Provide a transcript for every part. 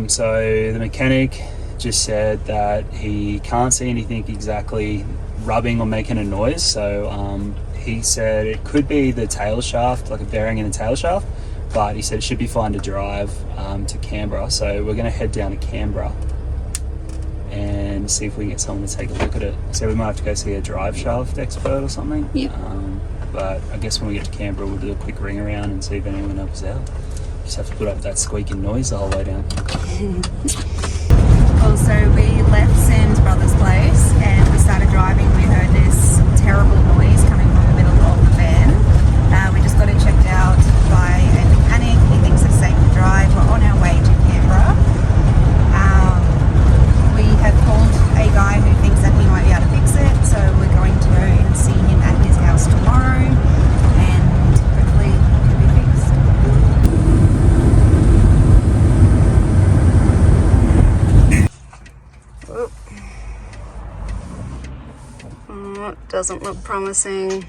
So the mechanic just said that he can't see anything exactly rubbing or making a noise. So he said it could be the tail shaft, like a bearing in the tail shaft, but he said it should be fine to drive to Canberra. So we're going to head down to Canberra and see if we can get someone to take a look at it. So we might have to go see a drive shaft expert or something. Yep. But I guess when we get to Canberra, we'll do a quick ring around and see if anyone helps out. Just have to put up that squeaking noise the whole way down. Also, we left Sam's brother's place and we started driving. We heard this terrible noise coming from the middle of the van. We just got it checked out by a mechanic. He thinks it's safe to drive. We're on our way to Canberra. We have called a guy who thinks that he might be able to fix it, so we're going to go and see him at his house tomorrow, and hopefully it can be fixed. Oh, it doesn't look promising.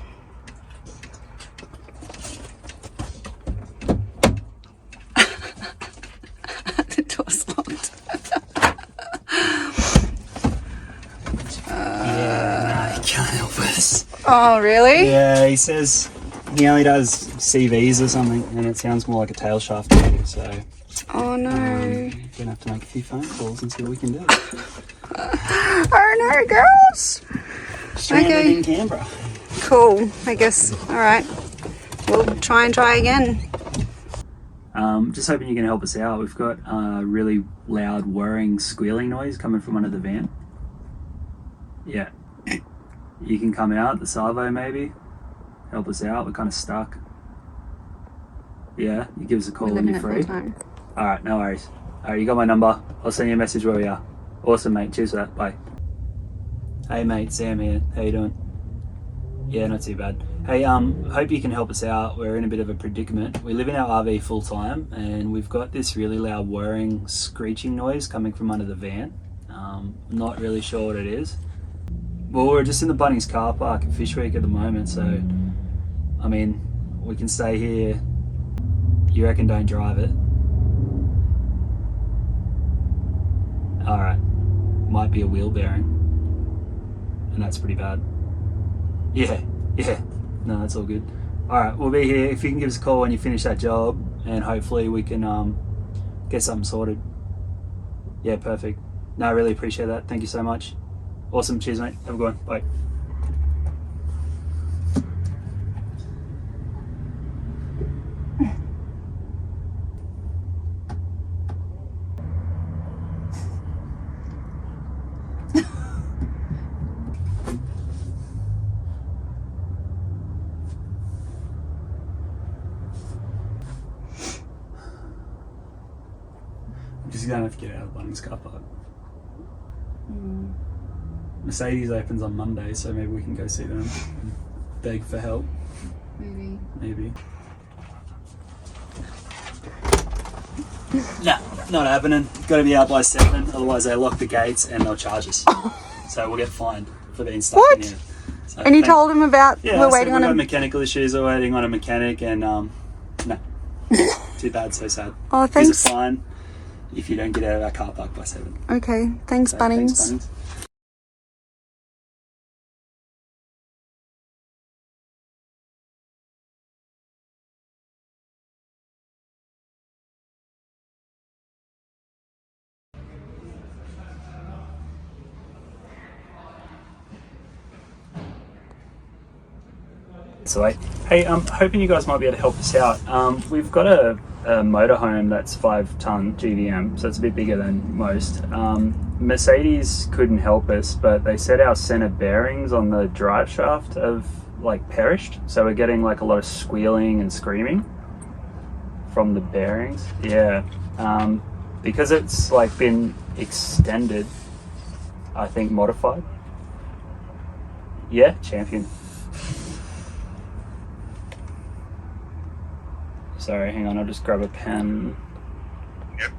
The door's locked. Yeah, he can't help us. Oh, really? Yeah, he says he only does CVs or something, and it sounds more like a tail shaft issue, so Oh no. we're gonna have to make a few phone calls and see what we can do. Oh no, girls! Stranded Okay. in Canberra. Cool, I guess. Alright. We'll try again. Just hoping you can help us out. We've got a really loud whirring, squealing noise coming from under the van. Yeah. You can come out, the salvo maybe. Help us out, we're kind of stuck. Yeah, you give us a call when you're free. Alright, no worries. Alright, you got my number. I'll send you a message where we are. Awesome, mate. Cheers for that. Bye. Hey, mate. Sam here. How you doing? Yeah, not too bad. Hey, hope you can help us out. We're in a bit of a predicament. We live in our RV full time, and we've got this really loud whirring, screeching noise coming from under the van. Not really sure what it is. Well, we're just in the Bunnings car park at Fish Week at the moment, so I mean, we can stay here. You reckon don't drive it? Alright, might be a wheel bearing, and that's pretty bad. Yeah, no, that's all good. Alright, we'll be here. If you can give us a call when you finish that job, and hopefully we can get something sorted. Yeah, perfect. No, I really appreciate that. Thank you so much. Awesome, cheers mate. Have a good one. Bye. I'm just gonna have to get out of Bunnings car park. Mercedes opens on Monday, so maybe we can go see them and beg for help. Maybe. Nah, not happening. Got to be out by 7, otherwise they lock the gates and they'll charge us. So we'll get fined for being stuck in here. So And you told him about we're waiting on we've got him? mechanical issues, we're waiting on a mechanic, and no. Too bad, so sad. Oh, Here's thanks. a fine if you don't get out of our car park by 7. Okay, thanks, So, Bunnings. Thanks, Bunnings. So hey, I'm hoping you guys might be able to help us out. We've got a motorhome that's 5-ton GVM, so it's a bit bigger than most. Mercedes couldn't help us, but they said our center bearings on the drive shaft have like perished, so we're getting like a lot of squealing and screaming from the bearings. Yeah, because it's like been extended, I think modified. Yeah, champion. Sorry, hang on, I'll just grab a pen. Yep.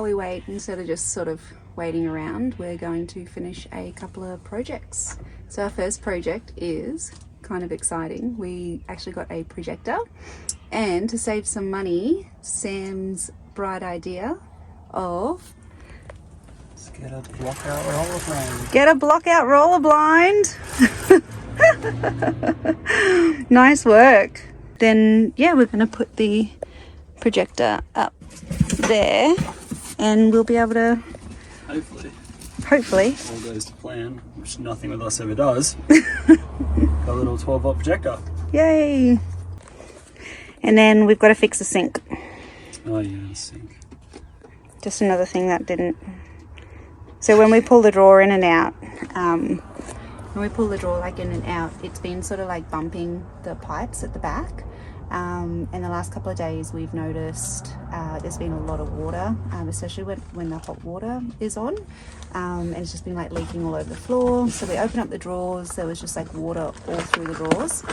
while we wait, instead of just sort of waiting around, we're going to finish a couple of projects. So our first project is kind of exciting. We actually got a projector, and to save some money, Sam's bright idea of let's get a block out roller blind. Get a block out roller blind. Nice work. Then yeah, we're going to put the projector up there, and we'll be able to hopefully all goes to plan, which nothing with us ever does. A little 12-volt projector. Yay. And then we've got to fix the sink. Oh yeah, the sink. Just another thing that didn't. So when we pull the drawer in and out, it's been sort of like bumping the pipes at the back. And the last couple of days we've noticed there's been a lot of water, especially when the hot water is on, and it's just been like leaking all over the floor. So we opened up the drawers, there was just like water all through the drawers.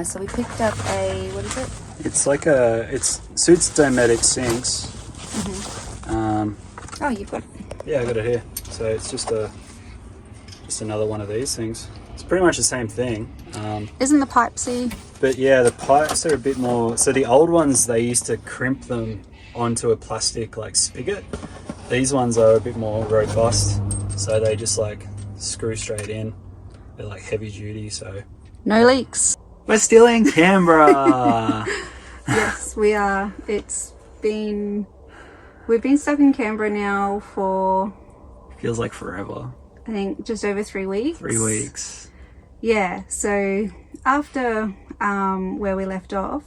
So we picked up a, what is it? It's like it's Suits Dometic sinks. Mm-hmm. Oh, you've got it. Yeah, I got it here. So it's just another one of these things. It's pretty much the same thing. Isn't the pipesy? But yeah, the pipes are a bit more. So the old ones, they used to crimp them onto a plastic like spigot. These ones are a bit more robust, so they just like screw straight in. They're like heavy duty, so no leaks. we're still in Canberra. Yes, we are. We've been stuck in Canberra now for Feels like forever. I think just over 3 weeks. 3 weeks. Yeah, so after where we left off,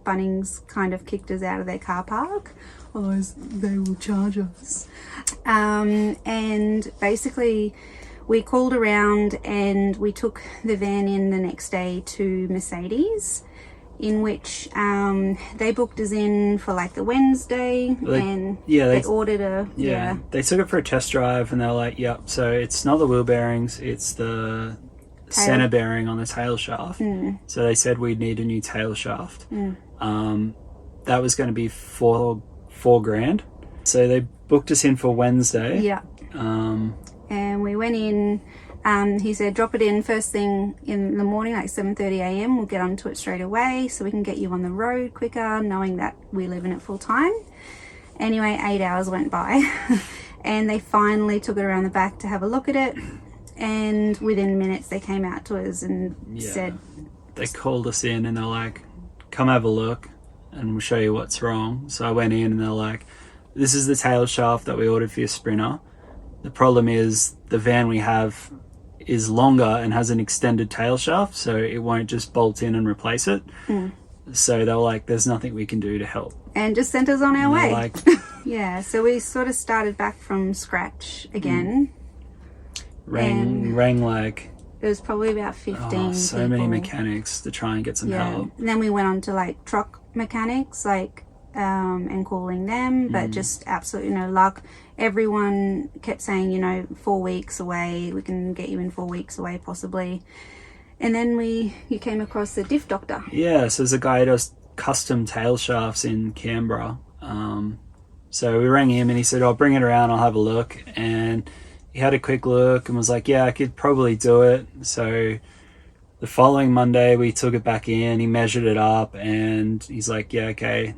Bunnings kind of kicked us out of their car park, otherwise they will charge us. And basically we called around and we took the van in the next day to Mercedes, in which they booked us in for like the Wednesday, and they ordered a they took it for a test drive, and they were like, yep, so it's not the wheel bearings, it's the center bearing on the tail shaft. So they said we'd need a new tail shaft. That was going to be four grand, so they booked us in for Wednesday. And we went in. He said drop it in first thing in the morning, like 7:30 a.m. We'll get onto it straight away so we can get you on the road quicker, knowing that we live in it full time. Anyway, 8 hours went by and they finally took it around the back to have a look at it, and within minutes they came out to us and said, they called us in and they're like, come have a look and we'll show you what's wrong. So I went in and they're like, this is the tail shaft that we ordered for your Sprinter. The problem is the van we have is longer and has an extended tail shaft, so it won't just bolt in and replace it. So they were like, there's nothing we can do to help, and just sent us on our way. Like, yeah, so we sort of started back from scratch again. Rang like it was probably about 15 so people. many mechanics to try and get some help. And then we went on to like truck mechanics, like and calling them, but just absolutely no luck. Everyone kept saying, 4 weeks away, we can get you in 4 weeks away possibly. And then you came across the diff doctor. Yeah, so there's a guy who does custom tail shafts in Canberra. So we rang him and he said, I'll bring it around, I'll have a look. And he had a quick look and was like, yeah, I could probably do it. So the following Monday we took it back in, he measured it up, and he's like, yeah, okay,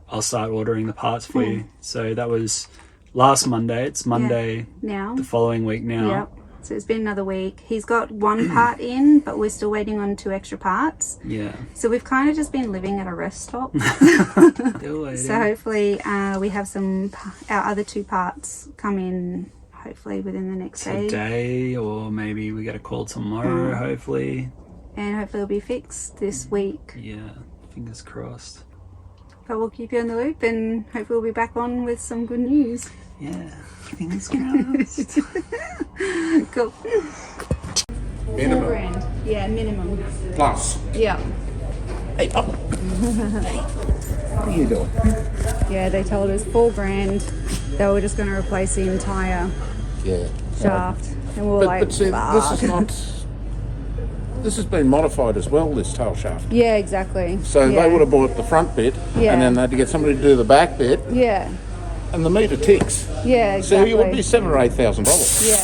I'll start ordering the parts for you. So that was last Monday. It's Monday now, the following week now. Yep. So it's been another week. He's got one part in, but we're still waiting on 2 extra parts. Yeah. So we've kind of just been living at a rest stop. Still waiting. So hopefully we have our other 2 parts come in hopefully within the next day. Today, or maybe we get a call tomorrow, hopefully. And hopefully it'll be fixed this week. Yeah, fingers crossed. But we'll keep you in the loop, and hopefully we'll be back on with some good news. Yeah, fingers crossed. Cool. Minimum. $4 grand. Yeah, minimum. Plus. Yeah. Hey, up. What are you doing? Yeah, they told us $4 grand. They were just going to replace the entire shaft. And we were But see, fuck. this has been modified as well, this tail shaft. Yeah, exactly. So they would have bought the front bit, and then they had to get somebody to do the back bit. Yeah. and the meter ticks. Yeah, So exactly. it would be $7,000 or $8,000. Yeah.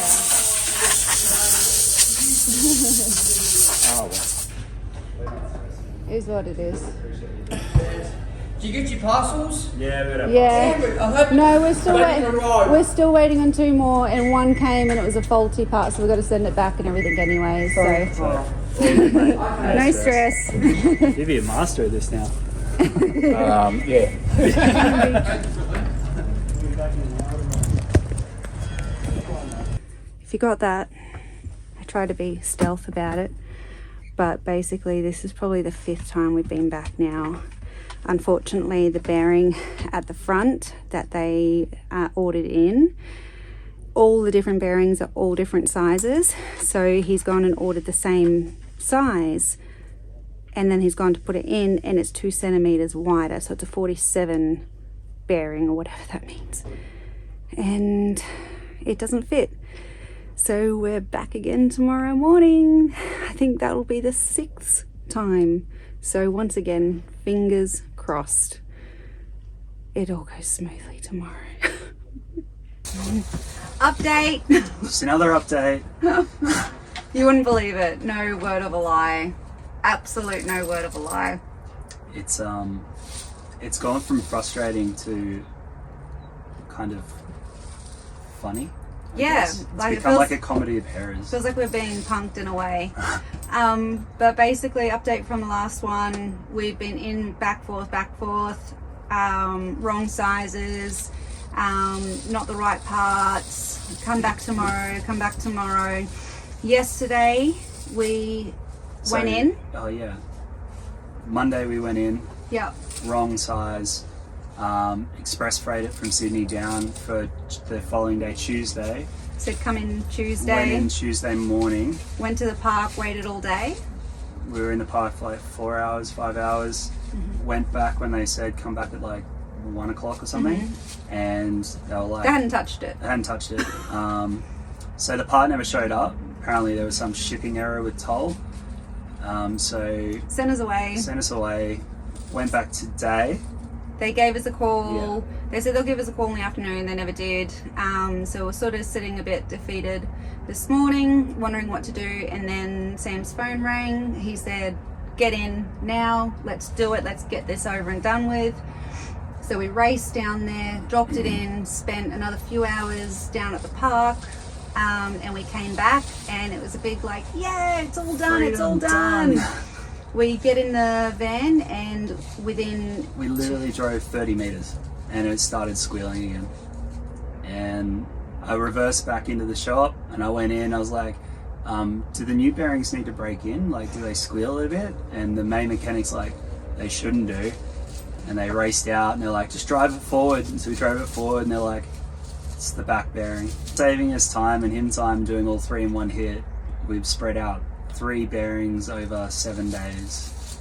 Oh, well. Is what it is. Did you get your parcels? Yeah, we got Yeah. I hope No, we're still Waiting waiting. to arrive. We're still waiting on 2 more, and one came and it was a faulty part, so we've got to send it back and everything anyway. So no stress. You'd be a master of this now. Yeah. If you got that, I try to be stealth about it, but basically this is probably the 5th time we've been back now. Unfortunately, the bearing at the front that they ordered in, all the different bearings are all different sizes, so he's gone and ordered the same size, and then he's gone to put it in and it's 2 centimeters wider, so it's a 47 bearing or whatever that means, and it doesn't fit. So we're back again tomorrow morning. I think that'll be the 6th time. So once again, fingers crossed it all goes smoothly tomorrow. Update. Just another update. You wouldn't believe it. No word of a lie. Absolute no word of a lie. It's gone from frustrating to kind of funny. I Yeah, guess. It's like it become feels- like a comedy of errors. Feels like we're being punked in a way. But basically, update from the last one, we've been in back forth, wrong sizes, not the right parts, come back tomorrow. Yesterday, we went in. Oh yeah. Monday we went in, Yep. wrong size. Express freight it from Sydney down for the following day, Tuesday. Said come in Went Tuesday. in Tuesday morning. Went to the park, waited all day. We were in the park for like 4 hours, 5 hours. Went back when they said come back at like 1 o'clock or something, and they were like They hadn't touched it. I hadn't touched it. So the part never showed up. Apparently there was some shipping error with toll. So Sent us away. sent us away. Went back today. They gave us a call. Yeah. They said they'll give us a call in the afternoon. They never did. So we're sort of sitting a bit defeated this morning, wondering what to do. And then Sam's phone rang. He said, get in now. Let's do it. Let's get this over and done with. So we raced down there, dropped it in, spent another few hours down at the park. And we came back and it was a big like, yeah, it's all done. It's all Freedom done. We get in the van and within We literally drove 30 meters and it started squealing again. And I reversed back into the shop and I went in. I was like, do the new bearings need to break in? Like, do they squeal a little bit? And the main mechanic's like, they shouldn't do. And they raced out and they're like, just drive it forward. And so we drove it forward and they're like, it's the back bearing. Saving us time and him time doing all 3 in one hit. We've spread out 3 bearings over 7 days.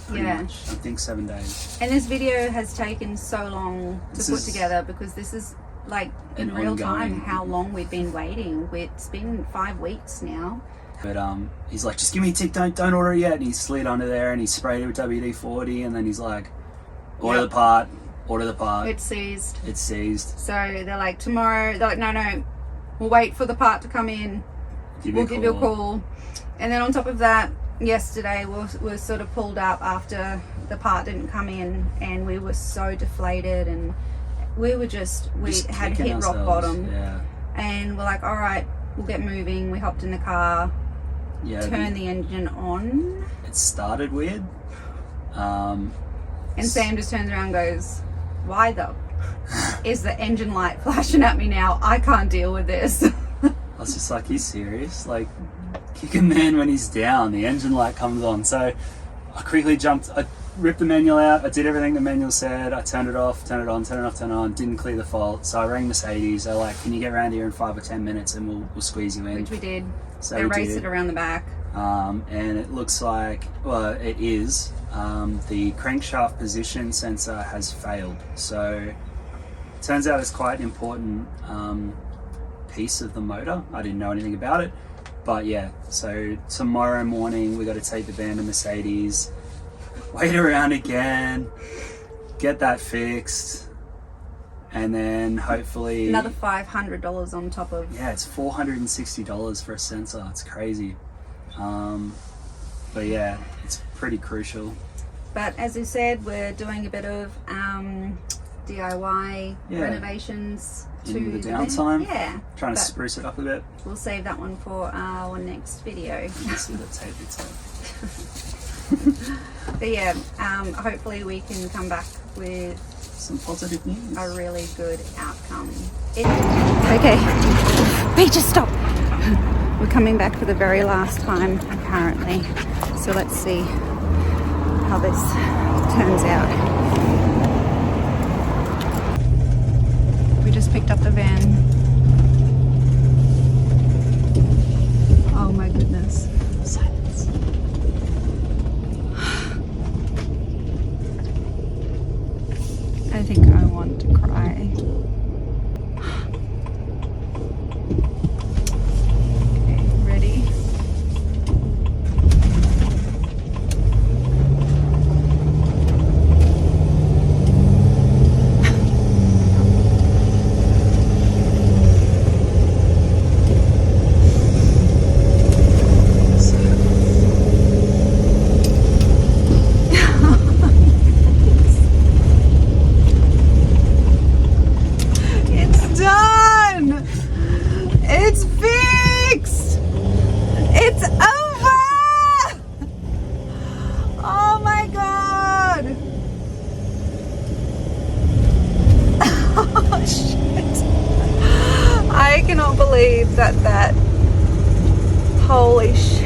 Pretty Yeah. much. I think 7 days. And this video has taken so long to This put is together because this is like in an real time ongoing- how long we've been waiting. It's been 5 weeks now. But he's like, just give me a tick, don't order it yet. And he slid under there and he sprayed it with WD-40 and then he's like, order Yep. the part, order the part. It's seized. It's seized. So they're like, tomorrow, they're like, no, we'll wait for the part to come in. We'll give you a call. And then on top of that, yesterday we sort of pulled up after the part didn't come in and we were so deflated and we were just had kicking hit rock ourselves. bottom. Yeah. And we're like, all right, we'll get moving. We hopped in the car, Yeah. turned the engine on, It started weird. and Sam just turns around and goes, why the is the engine light flashing at me now? I can't deal with this. I was just like, he's serious? Like, kick a man when he's down, the engine light comes on. So I quickly jumped, I ripped the manual out, I did everything the manual said, I turned it off, turned it on, turned it off, turned it on, didn't clear the fault. So I rang Mercedes, they're like, can you get around here in 5 or 10 minutes and we'll squeeze you in. Which we did. So They we raced did. it around the back. And it looks like, well, it is, the crankshaft position sensor has failed. So turns out it's quite an important piece of the motor. I didn't know anything about it, but yeah, so tomorrow morning we got to take the van to Mercedes, wait around again, get that fixed, and then hopefully another $500 on top of. Yeah, it's $460 for a sensor. It's crazy. But yeah, it's pretty crucial. But as you said, we're doing a bit of DIY renovations to in the downtime. Yeah, Trying to spruce it up a bit. We'll save that one for our next video. You see the tape But yeah, hopefully we can come back with some positive news. A really good outcome. Okay, wait, just stop. We're coming back for the very last time, apparently. So let's see how this turns out. We just picked up the van. Oh my goodness. Silence. I think I want to cry. Okay, ready? It's done! It's fixed! It's over! Oh my god! Oh shit! I cannot believe that. Holy shit!